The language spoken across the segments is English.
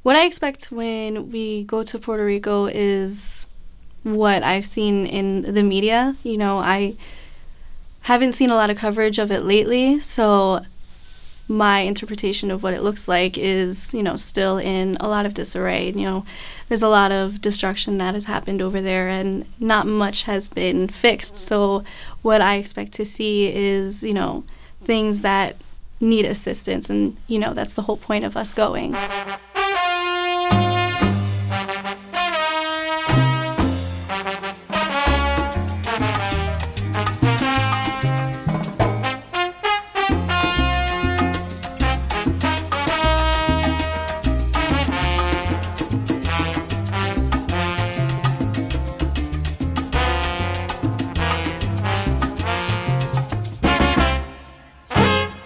What I expect when we go to Puerto Rico is what I've seen in the media. You know, I haven't seen a lot of coverage of it lately, so my interpretation of what it looks like is, you know, still in a lot of disarray. You know, there's a lot of destruction that has happened over there and not much has been fixed. So what I expect to see is, you know, things that need assistance, and, you know, that's the whole point of us going.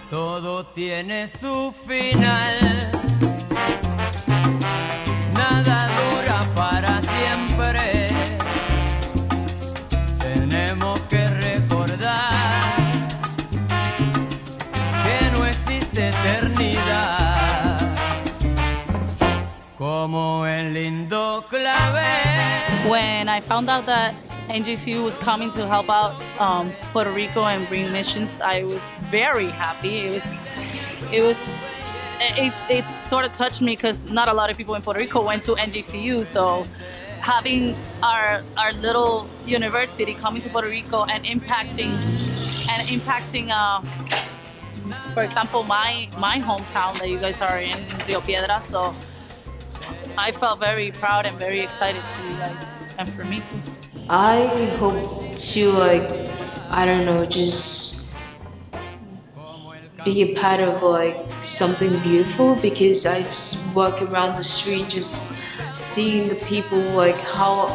Todo tiene su final, nada dura para siempre. Tenemos que recordar que no existe eternidad, como el lindo clavel. When I found out that NJCU was coming to help out Puerto Rico and bring missions, I was very happy. It sort of touched me because not a lot of people in Puerto Rico went to NJCU, so having our little university coming to Puerto Rico and impacting for example, my hometown that you guys are in Rio Piedras, so I felt very proud and very excited for you guys and for me too. I hope to, like, I don't know, just be a part of like something beautiful, because I walk around the street just seeing the people, like how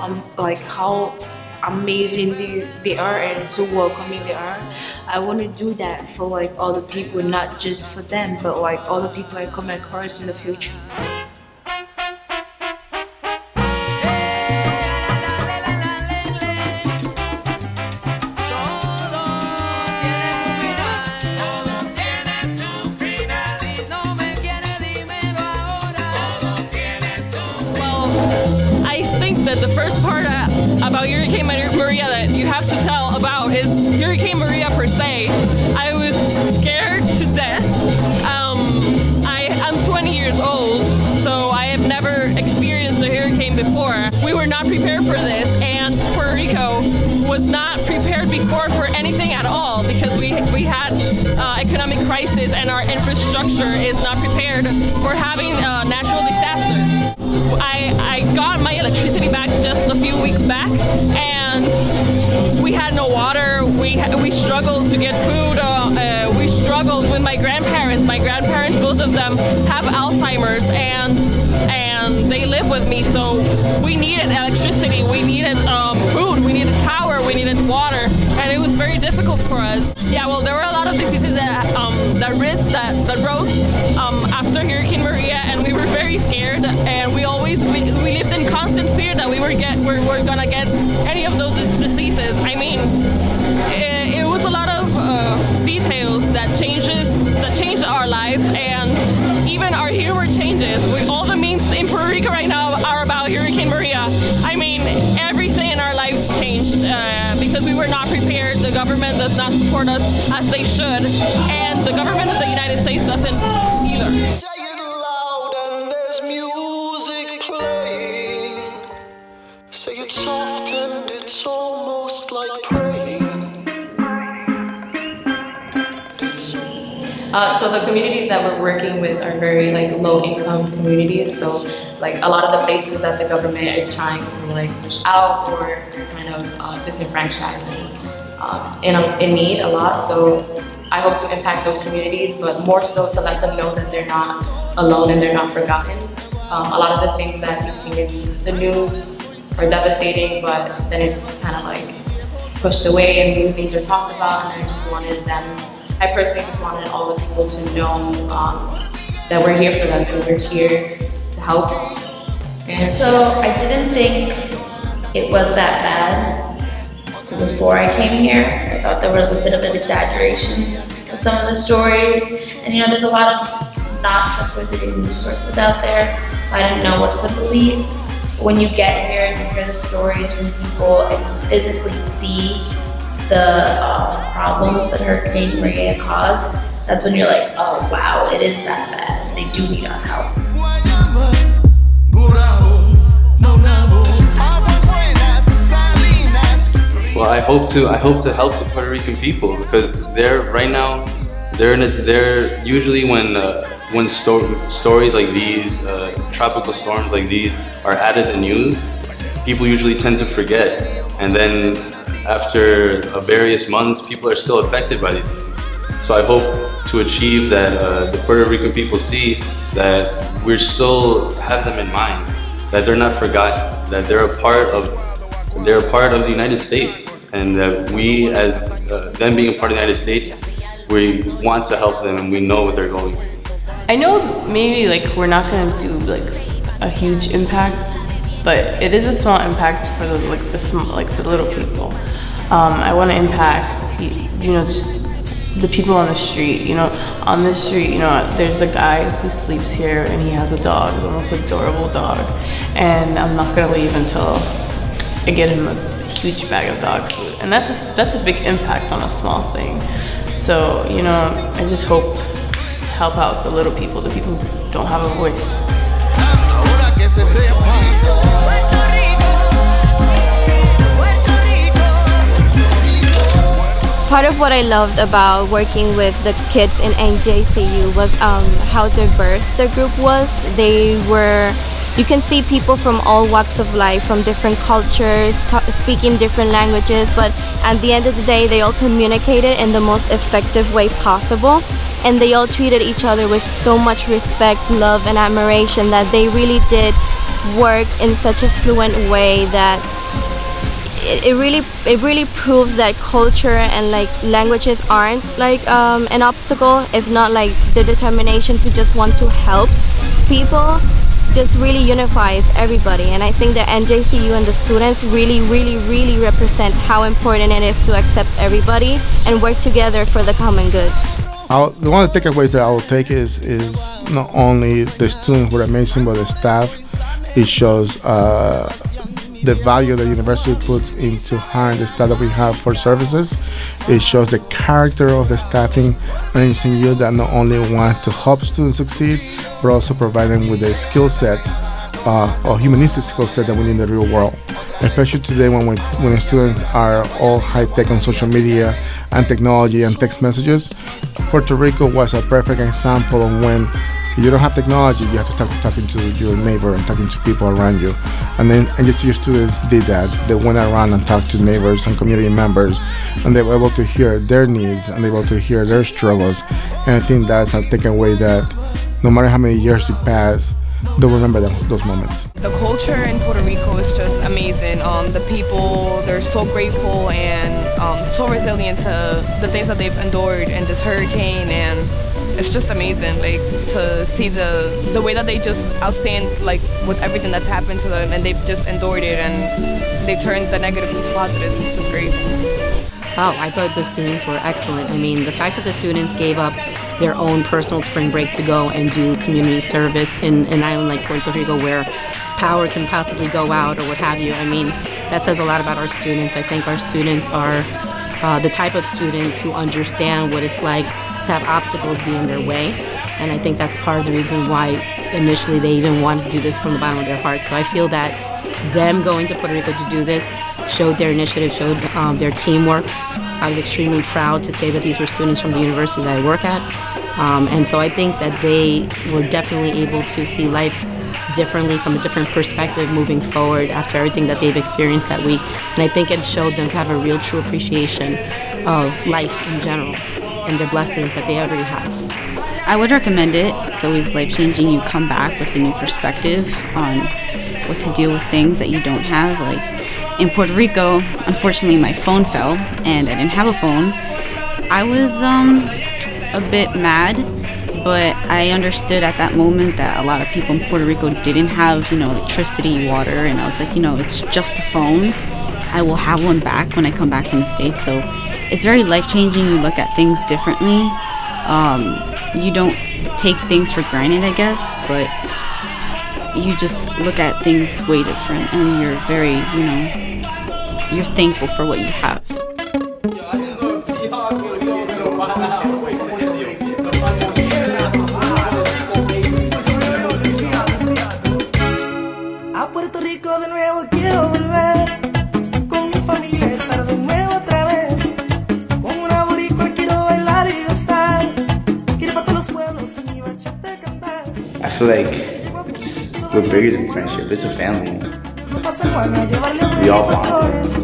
amazing they are and so welcoming they are. I want to do that for like all the people, not just for them, but like all the people I come across in the future. That the first part about Hurricane Maria that you have to tell about is Hurricane Maria per se. I was scared to death. I'm 20 years old, so I have never experienced a hurricane before. We were not prepared for this, and Puerto Rico was not prepared before for anything at all, because we had economic crisis and our infrastructure is not prepared for having natural disasters. I got my electricity back just a few weeks back, and we had no water. We struggled to get food. We struggled with my grandparents. My grandparents, both of them, have Alzheimer's, and they live with me. So we needed electricity. We needed food. We needed power. We needed water, and it was very difficult for us. Yeah, well, there were a lot of diseases that rose after Hurricane Maria, and we were very scared, and we lived in constant fear that we're gonna get any of those diseases. I mean, it was a lot of details that changed our life, and even our humor changes. All the memes in Puerto Rico right now are about Hurricane Maria. I mean, everything in our lives changed because we were not prepared. The government does not support us as they should, and the government of the United States doesn't either. Say it loud and there's music playing. Say it soft and it's almost like praying. So the communities that we're working with are very like low-income communities. So like a lot of the places that the government is trying to like push out or kind of disenfranchising in need a lot. So I hope to impact those communities, but more so to let them know that they're not alone and they're not forgotten. A lot of the things that you've seen in the news are devastating, but then it's kind of like pushed away and new things are talked about, and I personally just wanted all the people to know that we're here for them and we're here to help. And so I didn't think it was that bad before I came here. I thought there was a bit of an exaggeration with some of the stories. And you know, there's a lot of not trustworthy news sources out there, so I didn't know what to believe. When you get here and you hear the stories from people and you physically see the problems that Hurricane Maria caused, that's when you're like, oh wow, it is that bad. They do need our help. Well, I hope to help the Puerto Rican people, because they're usually when stories like these, tropical storms like these are added to the news, people usually tend to forget, and then after various months, people are still affected by these things. So I hope to achieve that the Puerto Rican people see that we still have them in mind, that they're not forgotten, that they're a part of the United States, and that we, as them being a part of the United States, we want to help them and we know what they're going through. I know maybe like we're not gonna do like a huge impact, but it is a small impact for the little people. I want to impact, just the people on the street. On the street, there's a guy who sleeps here and he has a dog, the most adorable dog, and I'm not gonna leave until I get him a huge bag of dog food, and that's a big impact on a small thing. So I just hope to help out the little people, the people who don't have a voice. Part of what I loved about working with the kids in NJCU was how diverse the group was. You can see people from all walks of life, from different cultures, speaking different languages, but at the end of the day, they all communicated in the most effective way possible, and they all treated each other with so much respect, love, and admiration that they really did work in such a fluent way that it really proves that culture and languages aren't an obstacle, if not the determination to just want to help people just really unifies everybody. And I think that NJCU and the students really represent how important it is to accept everybody and work together for the common good. One of the takeaways that I will take is not only the students were amazing, but the staff. It shows the value the university puts into hiring the staff that we have for services. It shows the character of the staffing at NJCU that not only want to help students succeed, but also provide them with the skill sets or humanistic skill set that we need in the real world. Especially today when students are all high-tech on social media and technology and text messages. Puerto Rico was a perfect example of when you don't have technology, you have to start talking to your neighbor and talking to people around you. And then NJCU students did that. They went around and talked to neighbors and community members, and they were able to hear their needs and they were able to hear their struggles. And I think that's a takeaway that no matter how many years you pass, they'll remember those moments. The culture in Puerto Rico is just amazing. The people, they're so grateful and so resilient to the things that they've endured in this hurricane, and it's just amazing, to see the way that they just outstand with everything that's happened to them, and they've just endured it and they've turned the negatives into positives. It's just great. Oh, I thought the students were excellent. I mean, the fact that the students gave up their own personal spring break to go and do community service in an island like Puerto Rico where power can possibly go out or what have you, I mean, that says a lot about our students. I think our students are the type of students who understand what it's like to have obstacles be in their way, and I think that's part of the reason why initially they even wanted to do this from the bottom of their heart. So I feel that them going to Puerto Rico to do this showed their initiative, showed their teamwork. I was extremely proud to say that these were students from the university that I work at, and so I think that they were definitely able to see life differently, from a different perspective moving forward after everything that they've experienced that week. And I think it showed them to have a real true appreciation of life in general and the blessings that they already have. I would recommend it. It's always life-changing. You come back with a new perspective on what to deal with things that you don't have. Like in Puerto Rico, unfortunately my phone fell and I didn't have a phone. I was a bit mad, but I understood at that moment that a lot of people in Puerto Rico didn't have, electricity, water, and I was like, it's just a phone. I will have one back when I come back from the States. So it's very life-changing. You look at things differently. You don't take things for granted, I guess, but you just look at things way different, and you're very, you're thankful for what you have. A Puerto Rico de nuevo quiero volver, con mi familia estar de nuevo otra vez, con una boricua quiero bailar y gozar, ir para todos los pueblos en mi bachata cantar. I feel like we're bigger than friendship. It's a family. We all bond.